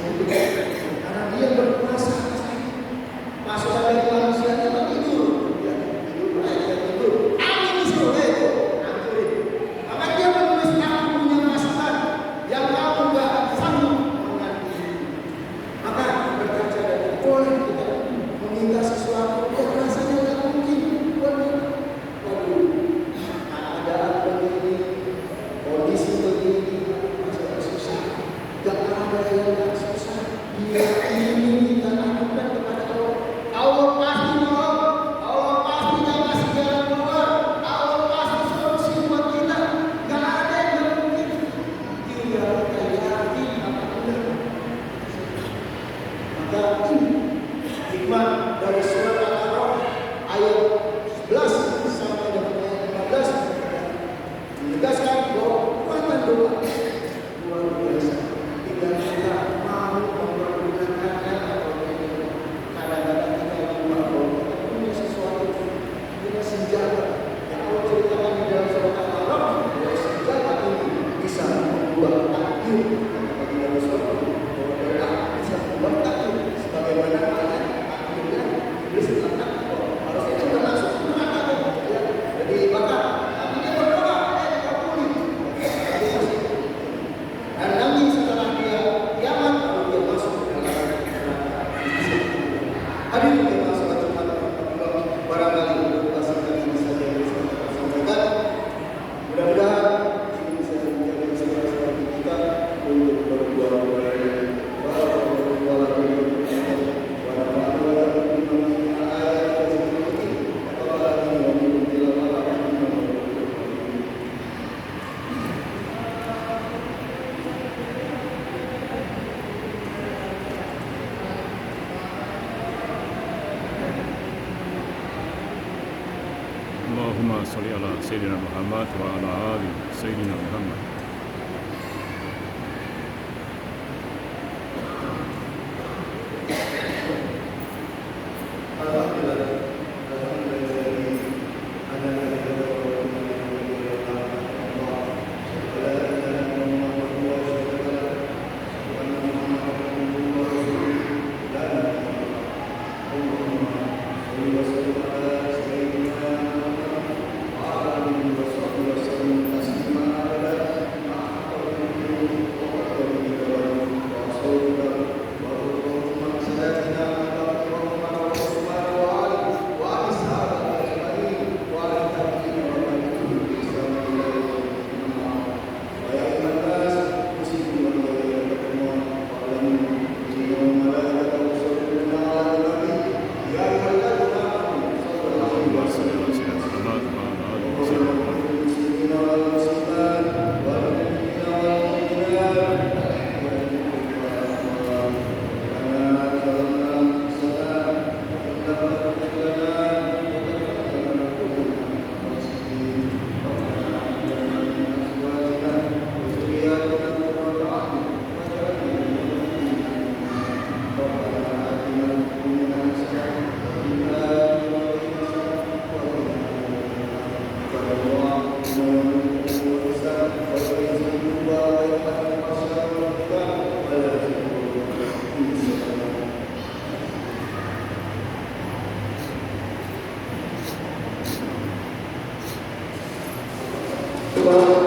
Karena dia berkuasa masuk dari manusianya tidur, tidur. Angin disuruh itu, hancurin. Maka dia menulis aku punya masukan yang kamu nggak sanggup mengerti. Maka berkaca dari boleh kita meminta sesuatu yang rasanya nggak mungkin. Waduh, keadaan begini, kondisi begini, masih susah. Gak ada yang gak susah. Dia ini kita lakukan kepada Allah. Allah pasti nolong. Allah pasti kasih jalan keluar. Allah pasti solusi buat kita. Gak ada yang gak mungkin. Tinggal kita yakin apa benar. Maka hikmah dari surat Al-A'raf ayat 11 sampai dengan ayat 15 menegaskan bahwa kekuatan doa luar biasa. Tidak kita mau mempergunakannya atau tidak. Kadang-kadang kita lupa bahwa kita punya sesuatu, punya senjata. Yang Allah ceritakan di dalam surat Al-A'raf bahwa senjata ini bisa membuat takdir. Bagi dalam surat bahwa doa bisa membuat takdir. Sebagaimana akhirnya iblis mengatakan bahwa harusnya kita langsung neraka. Jadi maka tapi dia berdoa kita pulih. Dan nanti setelah dia kiamat baru dia masuk ke dalam neraka. Hadirin yang masuk ke tempat barangkali pasti kami bisa sampaikan. Mudah-mudahan ini bisa menjadi inspirasi bagi kita untuk berbuat baik. Allahumma sholli ala Sayyidina Muhammad wa ala ali Sayyidina Muhammad. Tuhan